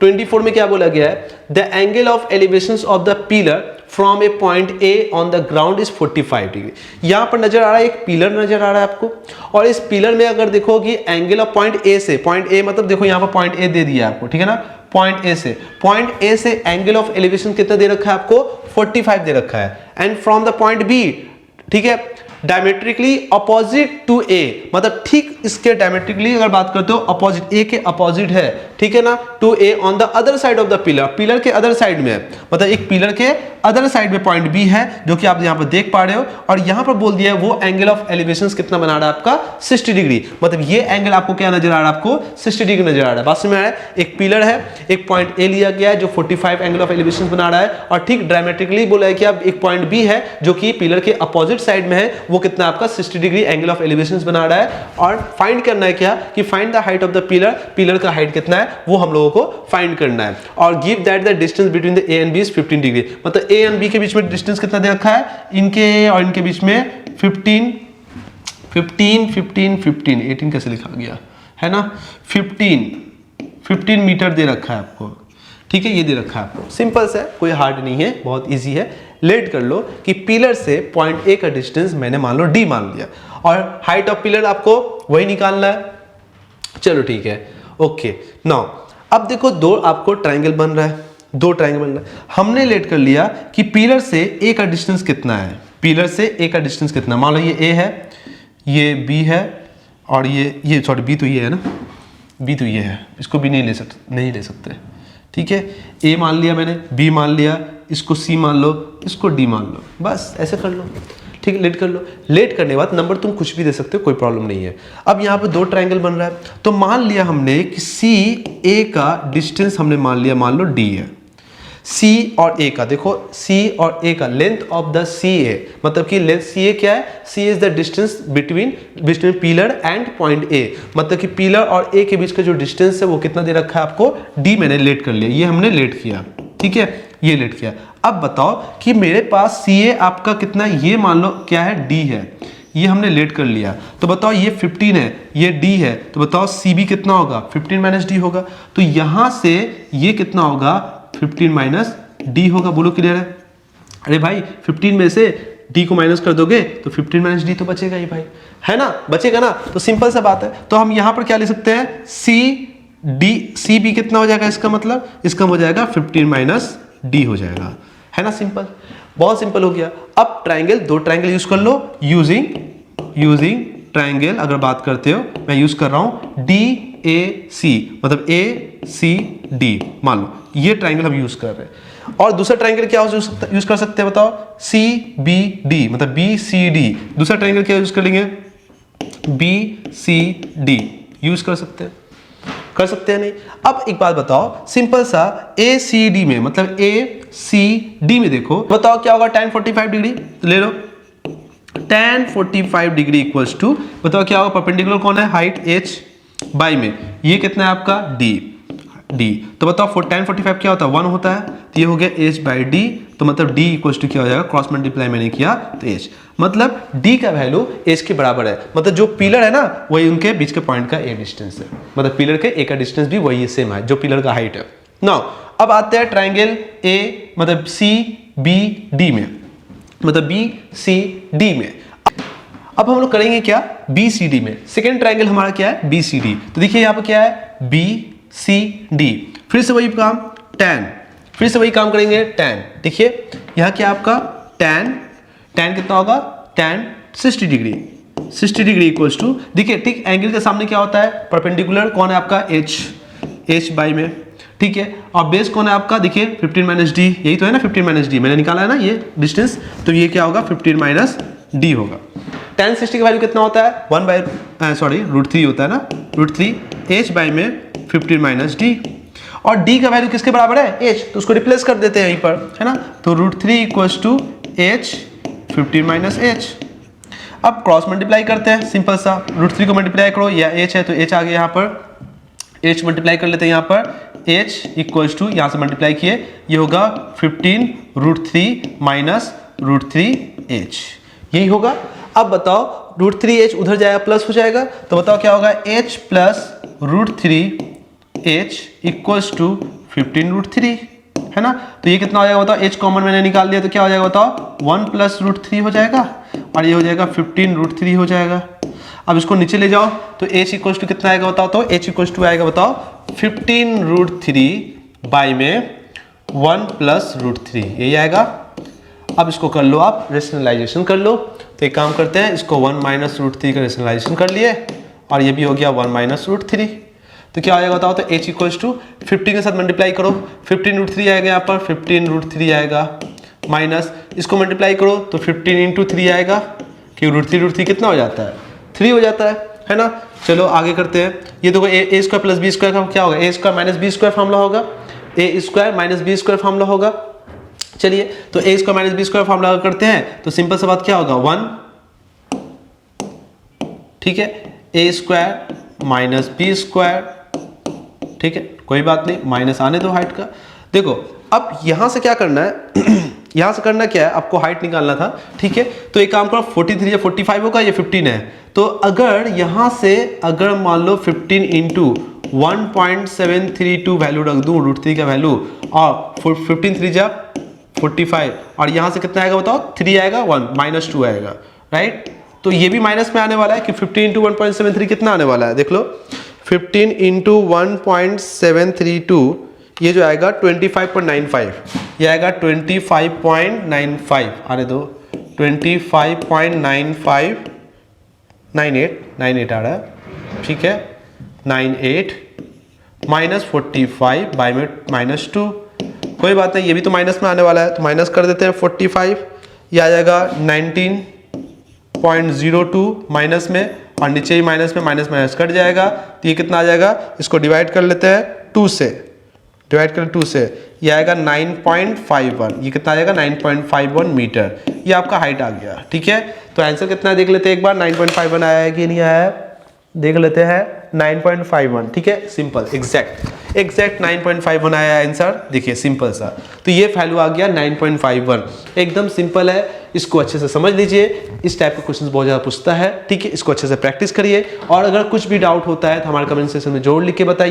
24 में क्या बोला गया है, the angle of elevations of the pillar from A point A on the ground is 45 degree. यहां पर नजर आ रहा है, एक पिलर नजर आ रहा है आपको, और इस पिलर में अगर देखो कि एंगल ऑफ पॉइंट ए से, पॉइंट ए मतलब देखो यहां पर पॉइंट ए दे दिया आपको, ठीक है ना, पॉइंट ए से एंगल ऑफ एलिवेशन कितना दे रखा है आपको, 45 दे रखा है। And from the point B, ठीक है, डायमेट्रिकली अपोजिट टू ए, मतलब ठीक इसके डायमेट्रिकली अगर बात करते हो अपोजिट, ए के अपोजिट है, ठीक है ना, to A on the other side of the pillar, pillar के अदर साइड में है, मतलब एक पिलर के अदर साइड में पॉइंट बी है जो कि आप यहां पर देख पा रहे हो, और यहां पर बोल दिया है वो एंगल ऑफ एलिवेशंस कितना बना रहा है आपका, 60 डिग्री, मतलब ये एंगल आपको क्या नजर आ रहा है, आपको 60 डिग्री नजर आ रहा है। बात समझ में आ रहा है, एक पिलर है, एक पॉइंट ए लिया गया है जो 45 एंगल ऑफ एलिवेशंस बना रहा है, और ठीक डायमेट्रिकली बोला है कि अब एक पॉइंट बी है जो कि पिलर के अपोजिट साइड में है, वो कितना आपका 60 डिग्री एंगल ऑफ एलिवेशंस बना रहा है। और फाइंड करना है क्या, कि find the height of the pillar, pillar का हाइट कितना है वो हम लोगों को फाइंड करना है, और give that the distance between the A and B is 15 degree, मतलब ए एंड बी के बीच में डिस्टेंस कितना दे रखा है, इनके और इनके बीच में 15 18 कैसे लिखा गया है ना, 15 मीटर दे रखा है आपको, ठीक है, ये दे रखा है आपको, सिंपल सा है, कोई हार्ड नहीं है, बहुत इजी है। लेट कर लो कि पिलर से पॉइंट ए का डिस्टेंस मैंने मान लो डी मान लिया, और हाइट ऑफ पिलर आपको वही निकालना है, चलो ठीक है, ओके। नाउ अब देखो दो आपको ट्रायंगल बन रहा है, दो ट्रायंगल बन रहा है, हमने लेट कर लिया कि पिलर से ए का डिस्टेंस कितना है, पिलर से ए का डिस्टेंस कितना, मान लो ये ए है, ये बी है, और ये सॉरी बी तो ये है ना, बी तो ये है, इसको भी नहीं ले सकते, ठीक है, ए मान लिया मैंने, बी मान लिया, इसको सी मान लो, इसको डी मान लो, बस ऐसे कर लो, ठीक है, लेट कर लो। लेट करने के बाद नंबर तुम कुछ भी दे सकते हो, कोई प्रॉब्लम नहीं है। अब यहाँ पे दो ट्रायंगल बन रहा है, तो मान लिया हमने कि सी ए का डिस्टेंस हमने मान लिया, मान लो डी है, सी और ए का, देखो सी और ए का length of the C A, मतलब कि लेंथ सी ए क्या है, C is the distance between pillar and point A, मतलब कि पिलर और ए के बीच का जो डिस्टेंस है वो कितना दे रखा है आपको, डी मैंने लेट कर लिया, ये हमने लेट किया, ठीक है, ये लेट किया। अब बताओ कि मेरे पास सी ए आपका कितना, ये मान लो क्या है, डी है, ये हमने लेट कर लिया, तो बताओ ये 15 है, ये डी है, तो बताओ सी बी कितना होगा, 15 माइनस डी होगा, तो यहां से ये कितना होगा, 15 माइनस डी होगा, बोलो क्लियर है। अरे भाई 15 में से डी को माइनस कर दोगे तो 15 माइनस डी तो बचेगा ही भाई, है ना, बचेगा ना, तो सिंपल सा बात है। तो हम यहां पर क्या ले सकते हैं, सी बी कितना हो जाएगा, इसका मतलब इसका हो जाएगा 15 माइनस डी हो जाएगा, है ना, सिंपल, बहुत सिंपल हो गया। अब ट्राइंगल, दो ट्राइंगल यूज कर लो, यूजिंग ट्राइंगल अगर बात करते हो, मैं यूज कर रहा हूं डी ए सी, मतलब ए सी डी, मान लो ये ट्राइंगल हम यूज कर रहे हैं। और दूसरा ट्राइंगल क्या यूज कर सकते हैं बताओ, सी बी डी, मतलब बी सी डी। दूसरा ट्राइंगल क्या यूज कर लेंगे, बी सी डी यूज कर सकते हैं, कर सकते हैं नहीं। अब एक बात बताओ, सिंपल सा ए सी डी में, मतलब ए सी डी में देखो, बताओ क्या होगा, tan 45 डिग्री, तो ले लो tan 45 डिग्री इक्वल्स टू, बताओ क्या होगा, परपेंडिकुलर कौन है, हाइट h बाई में, ये कितना है आपका d, तो बताओ tan 45 क्या होता है, 1 होता है, तो ये हो गया h बाई डी, तो मतलब d इक्वल्स टू क्या हो जाएगा, क्रॉस मल्टीप्लाई मैंने किया तो h, मतलब d का वैल्यू h के बराबर है, मतलब जो पिलर है ना वही उनके बीच के पॉइंट का a डिस्टेंस है, मतलब पिलर के a का डिस्टेंस भी वही सेम है जो पिलर का हाइट है। नाउ अब आते हैं ट्राइंगल a मतलब c b d में, मतलब b c d में। अब हम लोग करेंगे क्या, बी सी डी में, सेकेंड ट्राइंगल हमारा क्या है, बी सी डी, तो देखिए यहाँ पर क्या है, बी सी डी, फिर से वही काम tan, फिर से वही काम करेंगे tan, देखिए यहाँ क्या आपका tan कितना होगा, tan 60 डिग्री इक्वल्स टू, देखिए ठीक एंगल के सामने क्या होता है, परपेंडिकुलर कौन है आपका h बाई में, ठीक है, और बेस कौन है आपका, देखिए 15 माइनस डी, यही तो है ना, 15 माइनस डी मैंने निकाला है ना ये डिस्टेंस, तो ये क्या होगा, 15 माइनस डी होगा। tan 60 का वैल्यू कितना होता है, √3 होता है ना, √3 h बाई में 15 माइनस डी, और d का वैल्यू किसके बराबर है, h, तो उसको रिप्लेस कर देते हैं यहीं पर, है ना, तो √3 equals to h 15 minus h। अब क्रॉस मल्टीप्लाई करते हैं, सिंपल सा, √3 को मल्टीप्लाई करो, या h है तो h आ गया यहाँ पर, h मल्टीप्लाई कर लेते हैं यहाँ पर, h इक्वल्स टू यहाँ से मल्टीप्लाई किए, ये होगा 15 √3 माइनस √3h, यही होगा। अब बताओ √3h उधर जाएगा प्लस हो जाएगा, तो बताओ क्या होगा, h plus √3h equals to 15√3 है ना। तो ये कितना हो जाएगा बताओ, h कॉमन मैंने निकाल दिया तो क्या हो जाएगा बताओ, 1 + √3 हो जाएगा और ये हो जाएगा 15√3 हो जाएगा। अब इसको नीचे ले जाओ तो h इक्वल टू कितना आएगा बताओ, तो h इक्वल टू आएगा बताओ 15√3 बाई में 1 + √3, यही आएगा। अब इसको कर लो आप रेशनलाइजेशन कर लो, तो एक काम करते हैं, इसको 1 - √3 का रेशनलाइजेशन कर लिए और ये भी हो गया 1 - √3, तो क्या हो जाएगा बताओ, तो h इक्वल टू 15 के साथ मल्टीप्लाई करो, 15√3 आएगा यहाँ पर, 15√3 आएगा माइनस इसको मल्टीप्लाई करो तो 15 × 3 आएगा, क्योंकि √3 कितना हो जाता है, 3 हो जाता है ना। चलो आगे करते हैं, ये देखो a² + b² का क्या होगा, a² - b² फॉर्मूला होगा, a² - b² फॉर्मूला होगा। चलिए तो a² - b² फॉर्मूला करते हैं तो सिंपल सा बात क्या होगा 1, ठीक है, a² - b², ठीक है, कोई बात नहीं, माइनस आने दो हाइट का। देखो अब यहां से क्या करना है यहां से करना क्या है, आपको हाइट निकालना था, ठीक है। तो एक काम करो, 43 या 45 होगा, ये 15 है, तो अगर यहां से अगर मान लो 15 × 1.732 वैल्यू रख दूं √3 का वैल्यू, और 15 3 जा 45 और यहां से कितना आएगा बताओ, 3 आएगा, 1 - 2 आएगा, राइट। तो ये भी माइनस में आने वाला है कि 15 × 1.73 कितना आने वाला है, देख लो 15 × 1.732 ये जो आएगा 25.95, ये आएगा 25.95, आने दो 25.9598 आ रहा है, ठीक है, 98 - 45 बाई में -2, कोई बात नहीं, ये भी तो माइनस में आने वाला है, तो माइनस कर देते हैं 45, ये आ जाएगा 19.02 माइनस में, और नीचे ही माइनस में माइनस कट जाएगा, तो ये कितना आ जाएगा, इसको डिवाइड कर लेते हैं 2 से, डिवाइड कर 2 से, ये आएगा 9.51, ये कितना आ जाएगा 9.51 मीटर, ये आपका हाइट आ गया, ठीक है। तो आंसर कितना है देख लेते हैं एक बार, 9.51 आया है कि नहीं आया है, देख लेते हैं 9.51, ठीक है, सिंपल एग्जैक्ट 9.51 आया आंसर, देखिए सिंपल सा। तो ये वैल्यू आ गया 9.51, एकदम सिंपल है, इसको अच्छे से समझ लीजिए, इस टाइप के क्वेश्चंस बहुत ज़्यादा पूछता है, ठीक है, इसको अच्छे से प्रैक्टिस करिए, और अगर कुछ भी डाउट होता है तो हमारे कमेंट सेक्शन में जरूर लिख के बताइए।